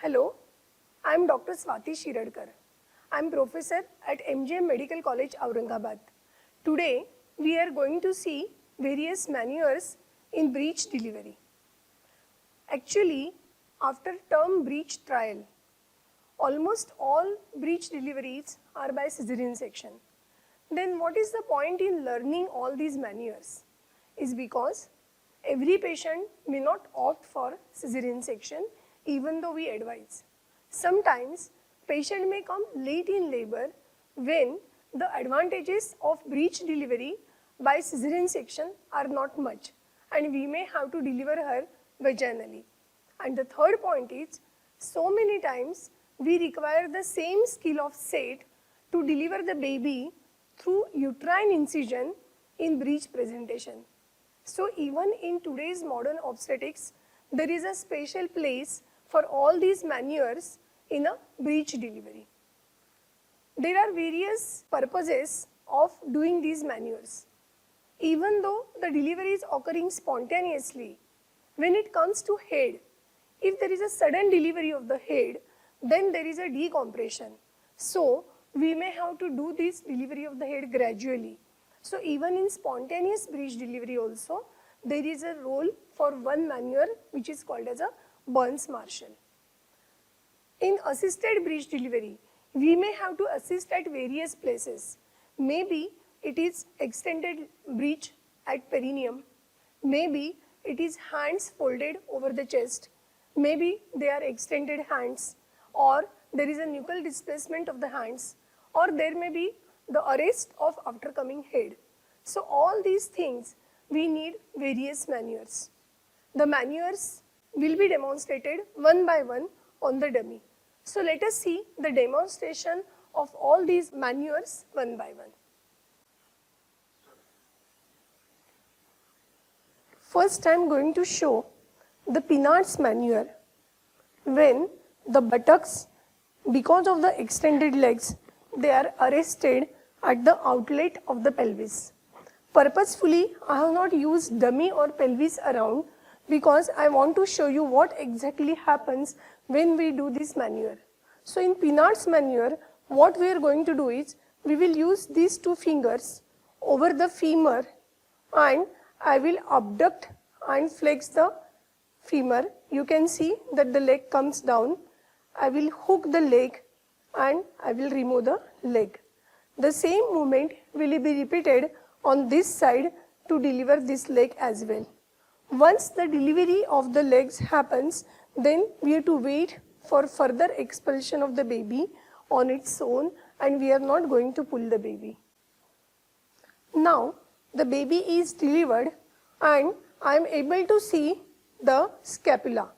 Hello, I am Dr. Swati Shiradkar. I am professor at MGM Medical College, Aurangabad. Today, we are going to see various maneuvers in breech delivery. Actually, after term breech trial, almost all breech deliveries are by cesarean section. Then what is the point in learning all these maneuvers? Is because every patient may not opt for cesarean section even though we advise. Sometimes patient may come late in labor when the advantages of breech delivery by cesarean section are not much and we may have to deliver her vaginally. And the third point is, so many times we require the same skill of set to deliver the baby through uterine incision in breech presentation. So even in today's modern obstetrics, there is a special place for all these maneuvers in a breech delivery. There are various purposes of doing these maneuvers. Even though the delivery is occurring spontaneously, when it comes to head, if there is a sudden delivery of the head, then there is a decompression. So we may have to do this delivery of the head gradually. So even in spontaneous breech delivery also, there is a role for one maneuver which is called as a Burns-Marshall. In assisted breech delivery, we may have to assist at various places. Maybe it is extended breech at perineum. Maybe it is hands folded over the chest. Maybe they are extended hands, or there is a nuchal displacement of the hands, or there may be the arrest of aftercoming head. So all these things we need various maneuvers. The maneuvers will be demonstrated one by one on the dummy. So let us see the demonstration of all these maneuvers one by one. First I am going to show the Pinard's maneuver when the buttocks, because of the extended legs, they are arrested at the outlet of the pelvis. Purposefully, I have not used dummy or pelvis around because I want to show you what exactly happens when we do this maneuver. So in Pinard's maneuver, what we are going to do is, we will use these two fingers over the femur and I will abduct and flex the femur. You can see that the leg comes down. I will hook the leg and I will remove the leg. The same movement will be repeated on this side to deliver this leg as well. Once the delivery of the legs happens, then we have to wait for further expulsion of the baby on its own and we are not going to pull the baby. Now the baby is delivered and I am able to see the scapula.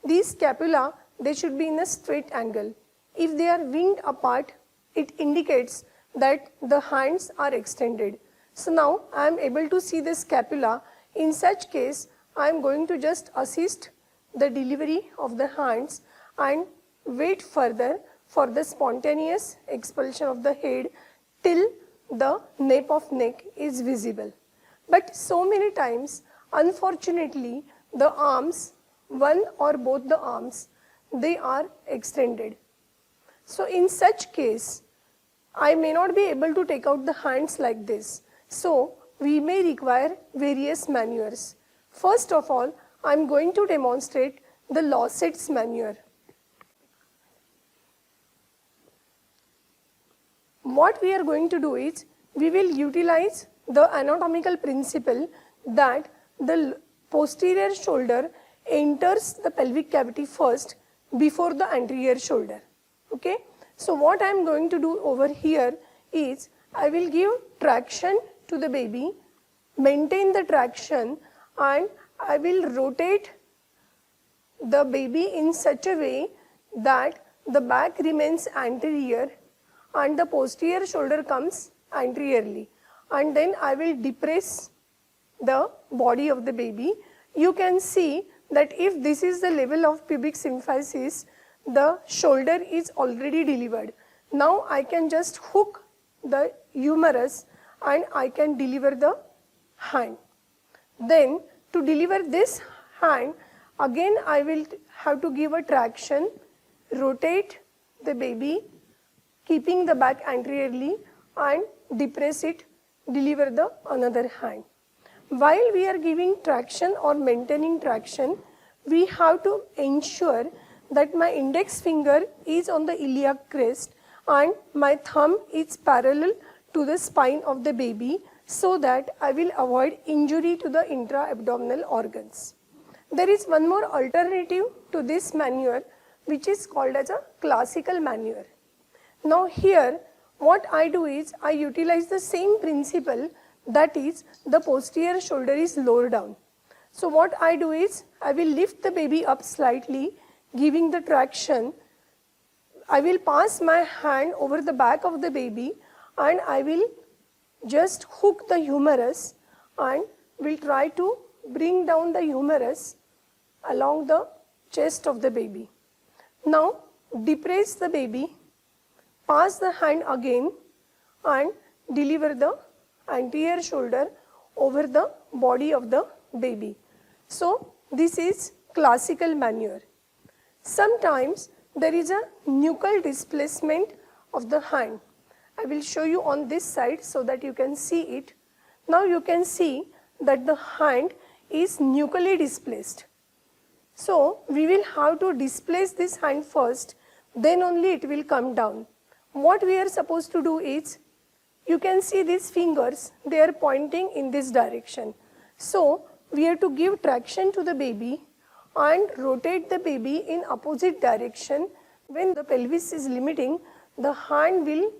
These scapula, they should be in a straight angle. If they are winged apart, it indicates that the hands are extended. So now I am able to see the scapula. In such case, I am going to just assist the delivery of the hands and wait further for the spontaneous expulsion of the head till the nape of neck is visible. But so many times, unfortunately, the arms, one or both the arms, they are extended. So in such case, I may not be able to take out the hands like this. So we may require various maneuvers. First of all, I am going to demonstrate the Losset's maneuver. What we are going to do is, we will utilize the anatomical principle that the posterior shoulder enters the pelvic cavity first before the anterior shoulder. Okay? So what I am going to do over here is, I will give traction to the baby, maintain the traction and I will rotate the baby in such a way that the back remains anterior and the posterior shoulder comes anteriorly, and then I will depress the body of the baby. You can see that if this is the level of pubic symphysis, the shoulder is already delivered. Now I can just hook the humerus and I can deliver the hand. Then to deliver this hand, Again I will have to give a traction, rotate the baby, keeping the back anteriorly and depress it, deliver the another hand. While we are giving traction or maintaining traction, we have to ensure that my index finger is on the iliac crest and my thumb is parallel to the spine of the baby so that I will avoid injury to the intra-abdominal organs. There is one more alternative to this maneuver which is called as a classical maneuver. Now here what I do is I utilize the same principle, that is the posterior shoulder is lower down. So what I do is I will lift the baby up slightly, giving the traction. I will pass my hand over the back of the baby and I will just hook the humerus and will try to bring down the humerus along the chest of the baby. Now depress the baby, pass the hand again and deliver the anterior shoulder over the body of the baby. So this is classical maneuver. Sometimes there is a nuchal displacement of the hand. I will show you on this side so that you can see it. Now you can see that the hand is nuchally displaced. So we will have to displace this hand first, then only it will come down. What we are supposed to do is, you can see these fingers, they are pointing in this direction. So we have to give traction to the baby and rotate the baby in opposite direction. When the pelvis is limiting, the hand will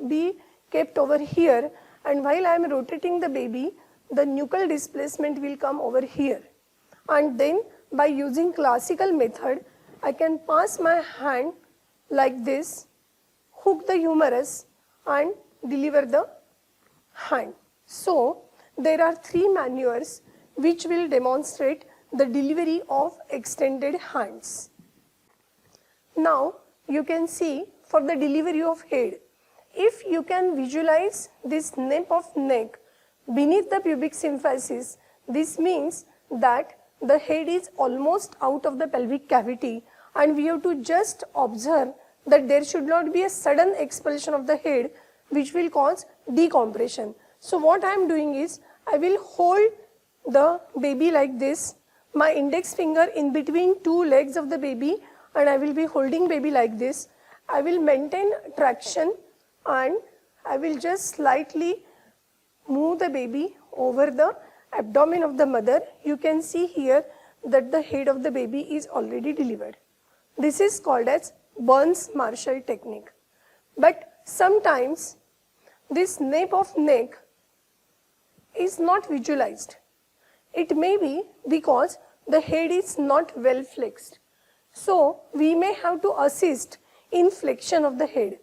be kept over here, and while I am rotating the baby, the nuchal displacement will come over here. And then by using classical method, I can pass my hand like this, hook the humerus and deliver the hand. So there are three maneuvers which will demonstrate the delivery of extended hands. Now you can see for the delivery of head, if you can visualize this nape of neck beneath the pubic symphysis, this means that the head is almost out of the pelvic cavity, and we have to just observe that there should not be a sudden expulsion of the head which will cause decompression. So what I am doing is, I will hold the baby like this, my index finger in between two legs of the baby, and I will be holding baby like this. I will maintain traction and I will just slightly move the baby over the abdomen of the mother. You can see here that the head of the baby is already delivered. This is called as Burns-Marshall technique. But sometimes this nape of neck is not visualized. It may be because the head is not well flexed. So we may have to assist in flexion of the head.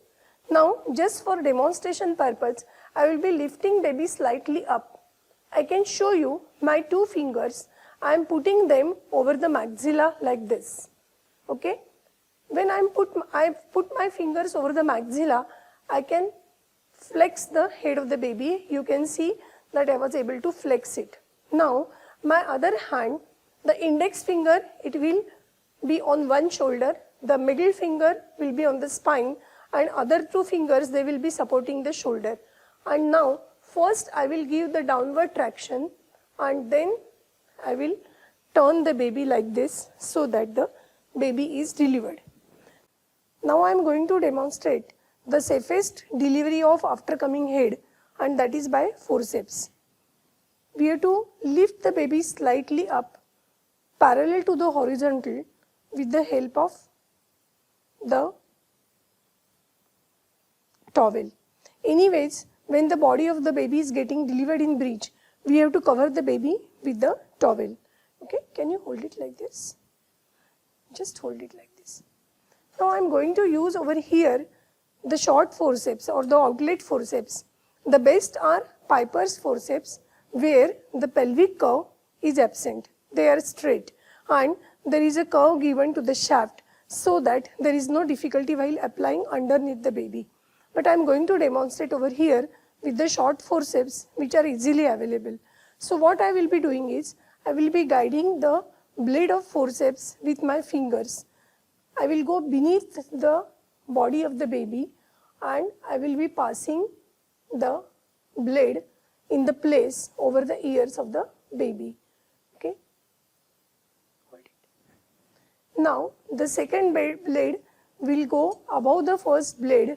Now just for demonstration purpose, I will be lifting baby slightly up. I can show you my two fingers. I am putting them over the maxilla like this. Okay? When I put my fingers over the maxilla, I can flex the head of the baby. You can see that I was able to flex it. Now my other hand, the index finger, it will be on one shoulder, the middle finger will be on the spine, and other two fingers, they will be supporting the shoulder. And now first I will give the downward traction and then I will turn the baby like this so that the baby is delivered. Now I am going to demonstrate the safest delivery of after coming head, and that is by forceps. We have to lift the baby slightly up parallel to the horizontal with the help of the towel. Anyways, when the body of the baby is getting delivered in breech, we have to cover the baby with the towel. Okay, can you hold it like this? Just hold it like this. Now I am going to use over here the short forceps or the outlet forceps. The best are Piper's forceps, where the pelvic curve is absent. They are straight and there is a curve given to the shaft so that there is no difficulty while applying underneath the baby. But I am going to demonstrate over here with the short forceps which are easily available. So what I will be doing is, I will be guiding the blade of forceps with my fingers. I will go beneath the body of the baby and I will be passing the blade in the place over the ears of the baby. Okay. Now the second blade will go above the first blade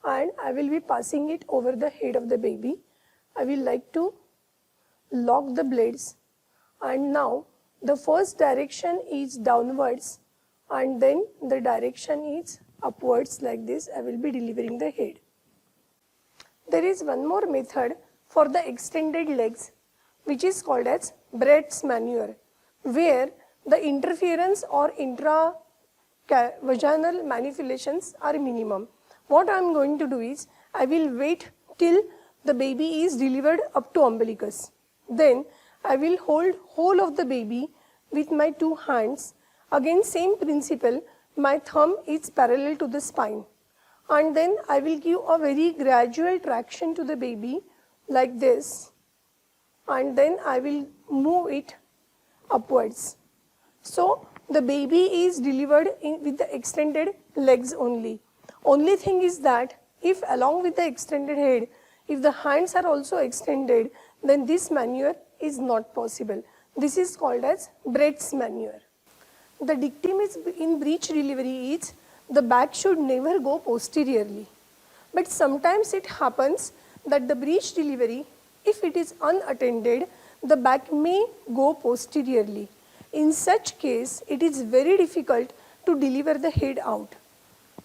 and I will be passing it over the head of the baby. I will like to lock the blades, and now the first direction is downwards and then the direction is upwards, like this I will be delivering the head. There is one more method for the extended legs which is called as Brett's maneuver, where the interference or intra-vaginal manipulations are minimum. What I am going to do is, I will wait till the baby is delivered up to umbilicus. Then I will hold whole of the baby with my two hands. Again same principle, my thumb is parallel to the spine. And then I will give a very gradual traction to the baby like this. And then I will move it upwards. So the baby is delivered with the extended legs only. Only thing is that if along with the extended head, if the hands are also extended, then this maneuver is not possible. This is called as Brett's maneuver. The dictum is in breech delivery is the back should never go posteriorly. But sometimes it happens that the breech delivery, if it is unattended, the back may go posteriorly. In such case, it is very difficult to deliver the head out.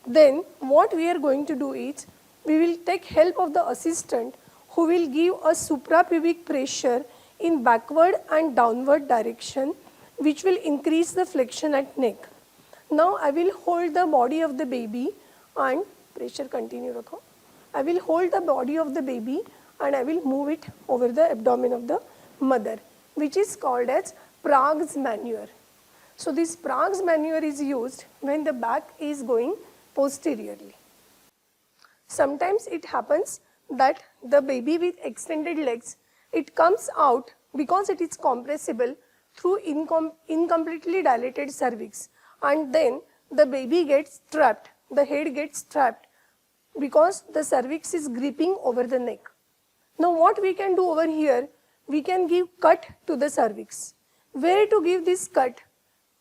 Then what we are going to do is, we will take help of the assistant who will give a suprapubic pressure in backward and downward direction, which will increase the flexion at neck. Now I will hold the body of the baby and pressure continue rakho. I will hold the body of the baby and I will move it over the abdomen of the mother, which is called as Prague's maneuver. So this Prague's maneuver is used when the back is going posteriorly. Sometimes it happens that the baby with extended legs, it comes out because it is compressible through incompletely dilated cervix, and then the baby gets trapped, the head gets trapped because the cervix is gripping over the neck. Now what we can do over here, we can give cut to the cervix. Where to give this cut?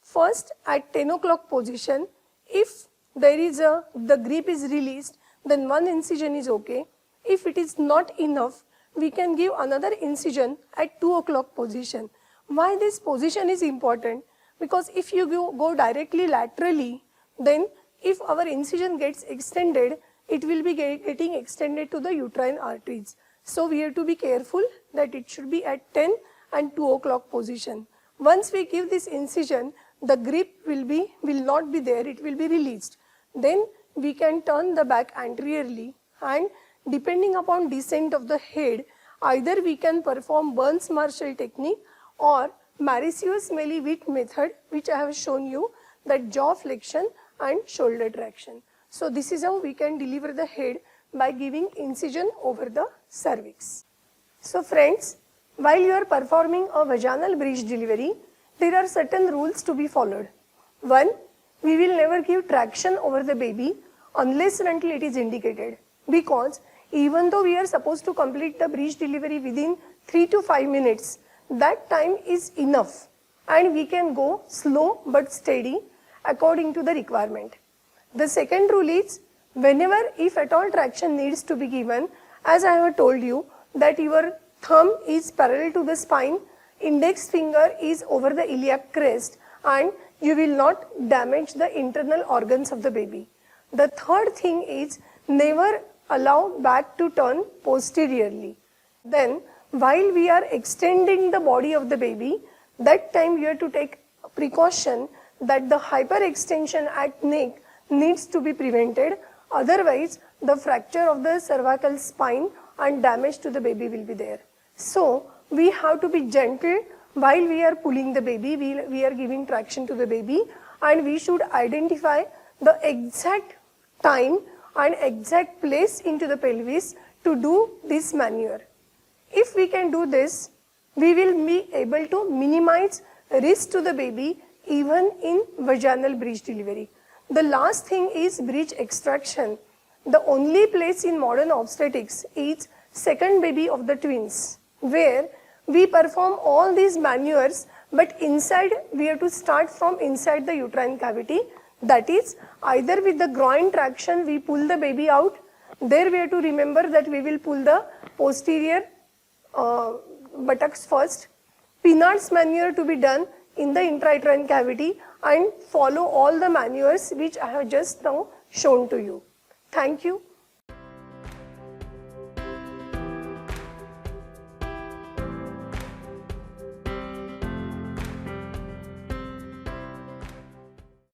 First at 10 o'clock position, if there is the grip is released, then one incision is okay. If it is not enough, we can give another incision at 2 o'clock position. Why this position is important? Because if you go directly laterally, then if our incision gets extended, it will be getting extended to the uterine arteries. So we have to be careful that it should be at 10 and 2 o'clock position. Once we give this incision, the grip will not be there, it will be released. Then we can turn the back anteriorly, and depending upon descent of the head, either we can perform Burns-Marshall technique or Mariceus-Melly-Witt method, which I have shown you, that jaw flexion and shoulder traction. So this is how we can deliver the head by giving incision over the cervix. So friends, while you are performing a vaginal breech delivery, there are certain rules to be followed. One, we will never give traction over the baby unless and until it is indicated, because even though we are supposed to complete the breech delivery within 3 to 5 minutes, that time is enough and we can go slow but steady according to the requirement. The second rule is, whenever if at all traction needs to be given, as I have told you, that your thumb is parallel to the spine, index finger is over the iliac crest, and you will not damage the internal organs of the baby. The third thing is, never allow back to turn posteriorly. Then while we are extending the body of the baby, that time you have to take precaution that the hyperextension at neck needs to be prevented. Otherwise, the fracture of the cervical spine and damage to the baby will be there. So we have to be gentle while we are pulling the baby, we are giving traction to the baby, and we should identify the exact time and exact place into the pelvis to do this maneuver. If we can do this, we will be able to minimize risk to the baby even in vaginal breech delivery. The last thing is breech extraction. The only place in modern obstetrics is second baby of the twins, where we perform all these maneuvers, but inside we have to start from inside the uterine cavity. That is, either with the groin traction we pull the baby out. There we have to remember that we will pull the posterior buttocks first. Pinard's maneuver to be done in the intrauterine cavity, and follow all the maneuvers which I have just now shown to you. Thank you.